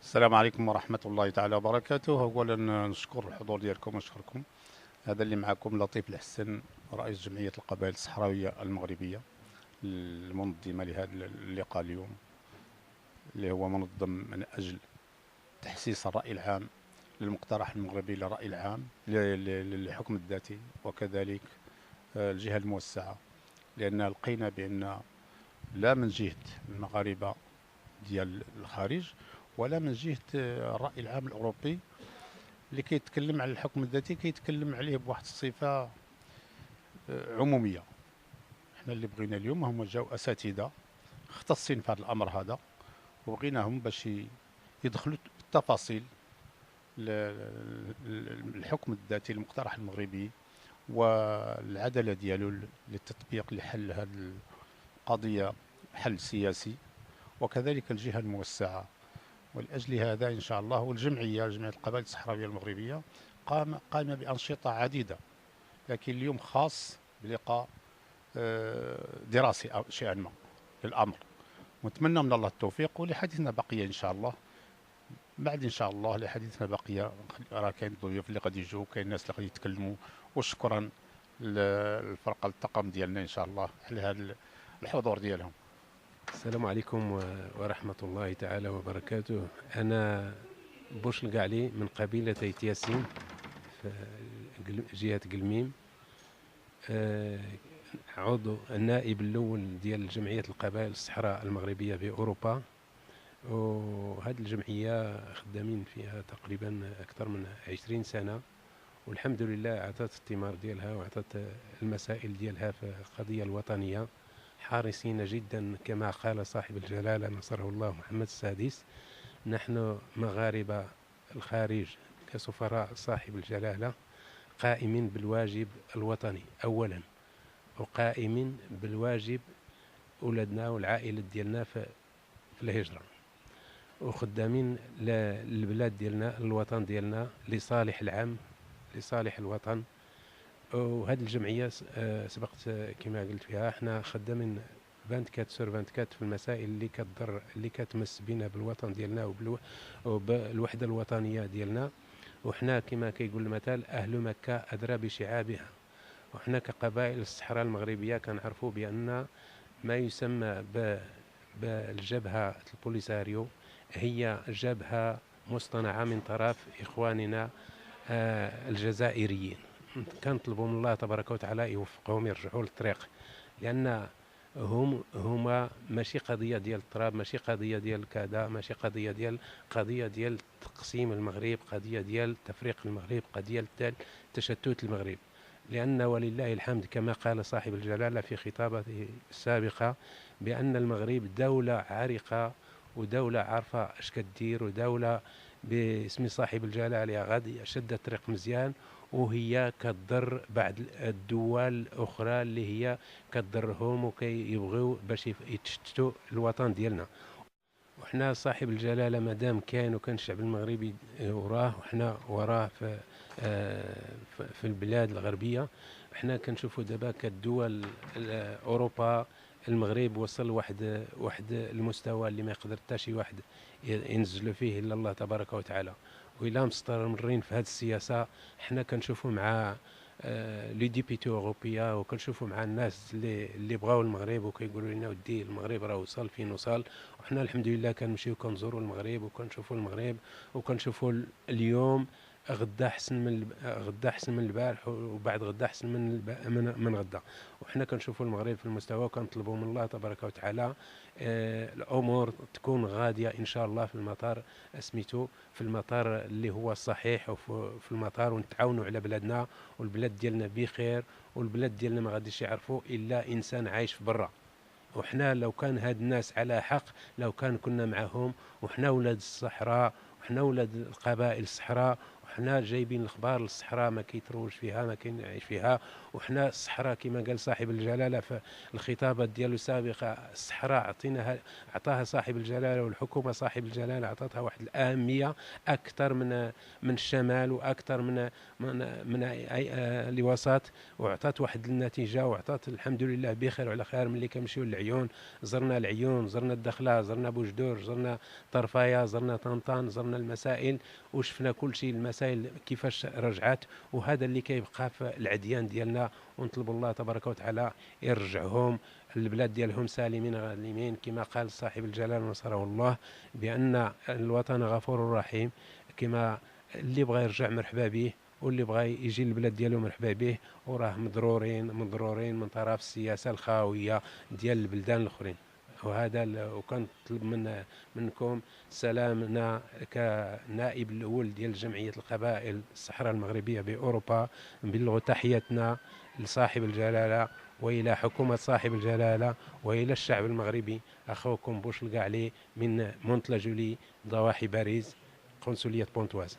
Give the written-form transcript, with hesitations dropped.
السلام عليكم ورحمة الله تعالى وبركاته. أولا نشكر الحضور ديالكم ونشكركم. هذا اللي معكم لطيف الحسن، رئيس جمعية القبائل الصحراوية المغربية، المنظمة لهذا اللقاء اليوم، اللي هو منظم من أجل تحسيس الرأي العام للمقترح المغربي للرأي العام للحكم الذاتي، وكذلك الجهة الموسعة. لأن لقينا بأن لا من جهة المغاربة ديال الخارج ولا من جهة الرأي العام الأوروبي اللي كيتكلم على الحكم الذاتي كيتكلم عليه بواحد الصفة عمومية. حنا اللي بغينا اليوم هما جاو أساتذة مختصين في هذا الأمر هذا، وبغيناهم باش يدخلوا بالتفاصيل الحكم الذاتي المقترح المغربي والعدالة ديالو للتطبيق لحل هذه القضية، حل سياسي، وكذلك الجهة الموسعة. ولأجل هذا إن شاء الله والجمعية جمعية القبائل الصحراوية المغربية قائمة بأنشطة عديدة، لكن اليوم خاص بلقاء دراسي أو شيئا ما للأمر. ونتمنى من الله التوفيق، ولحديثنا بقية إن شاء الله. بعد إن شاء الله لحديثنا بقية، راه كاين ضيوف اللي غادي يجوا، كاين الناس اللي غادي يتكلموا. وشكرا للفرقة الطاقم ديالنا إن شاء الله على هذا الحضور ديالهم. السلام عليكم ورحمة الله تعالى وبركاته. أنا بوشل قعلي من قبيلة ياسين في جهة قلميم، عضو النائب الأول ديال جمعية القبائل الصحراء المغربية بأوروبا. وهذه الجمعية خدامين فيها تقريبا أكثر من 20 سنة، والحمد لله أعطت الثمار ديالها وأعطت المسائل ديالها في القضية الوطنية، حريصين جدا كما قال صاحب الجلالة نصره الله محمد السادس: نحن مغاربة الخارج كسفراء صاحب الجلالة قائمين بالواجب الوطني أولا، وقائمين بالواجب أولادنا والعائلة ديالنا في الهجرة، وخدامين للبلاد ديالنا، الوطن ديالنا، لصالح العام، لصالح الوطن. وهذه الجمعية سبقت كما قلت فيها احنا خدامين 24 سور 24 في المسائل اللي كتمس بنا بالوطن ديالنا وبالوحدة الوطنية ديالنا. وحنا كما كيقول المثل: أهل مكة أدرى بشعابها. وحنا كقبائل الصحراء المغربية كنعرفوا بأن ما يسمى بالجبهة البوليساريو هي جبهة مصطنعة من طرف إخواننا الجزائريين. كنطلبوا من الله تبارك وتعالى يوفقهم يرجعوا للطريق، لأن هما ماشي قضية ديال التراب، ماشي قضية ديال كذا، ماشي قضية ديال تقسيم المغرب، قضية ديال تفريق المغرب، قضية ديال تشتت المغرب. لأن ولله الحمد كما قال صاحب الجلالة في خطابته السابقة بأن المغرب دولة عريقة ودولة عارفة اش كدير، ودولة باسم صاحب الجلالة غادي شد الطريق مزيان، وهي كتضر بعض الدول الأخرى اللي هي كتضرهم وكيبغيو باش يتشتتوا الوطن ديالنا. وحنا صاحب الجلالة مادام كاين وكان الشعب المغربي وراه، وحنا وراه في البلاد الغربية. حنا كنشوفوا دابا كالدول أوروبا، المغرب وصل واحد المستوى اللي ما يقدر حتى شي واحد ينزل فيه الا الله تبارك وتعالى. وإلا مستمرين في هذه السياسة حنا كنشوفوا مع لي ديبيتي اوروبيا، وكنشوفوا مع الناس اللي بغاو المغرب وكيقولوا لنا ودي المغرب راه وصل فين وصل. وحنا الحمد لله كنمشيو كنزوروا المغرب وكنشوفوا المغرب وكنشوفوا اليوم غدا احسن من البارح، وبعد غدا احسن من غدا. وحنا كنشوفوا المغرب في المستوى، وكنطلبوا من الله تبارك وتعالى الامور تكون غاديه ان شاء الله في المطار سميتو، في المطار اللي هو الصحيح، وفي المطار ونتعاونوا على بلادنا، والبلاد ديالنا بخير، والبلاد ديالنا ما غاديش يعرفوا الا انسان عايش في برا. وحنا لو كان هاد الناس على حق لو كان كنا معهم، وحنا ولاد الصحراء، وحنا ولاد القبائل الصحراء، وحنا جايبين الأخبار للصحراء ما كيتروج فيها، ما كينعيش فيها. وحنا الصحراء كما قال صاحب الجلالة في الخطابات ديالو السابقة، الصحراء عطاها صاحب الجلالة، والحكومة صاحب الجلالة عطاتها واحد الأهمية أكثر من الشمال، وأكثر من الوسط، وعطات واحد النتيجة، وعطات الحمد لله بخير وعلى خير. ملي كنمشيو للعيون، زرنا العيون، زرنا الدخلة، زرنا بوجدور، زرنا طرفايا، زرنا طنطان، زرنا المسائل، وشفنا كل شيء، المسائل كيفاش رجعت. وهذا اللي كيبقى في العديان ديالنا، ونطلب الله تبارك وتعالى يرجعهم البلاد ديالهم سالمين غانمين، كما قال صاحب الجلال نصره الله بأن الوطن غفور رحيم. كما اللي بغى يرجع مرحبا به، واللي بغى يجي للبلاد ديالو مرحبا به، وراه مضرورين من طرف السياسة الخاوية ديال البلدان الأخرين. وكنطلب منكم سلامنا كنائب الأول ديال جمعية القبائل الصحراء المغربية بأوروبا، نبلغ تحياتنا لصاحب الجلالة، وإلى حكومة صاحب الجلالة، وإلى الشعب المغربي. أخوكم بوش القعلي من مونتلا جولي، ضواحي باريس، قنصلية بونتواز.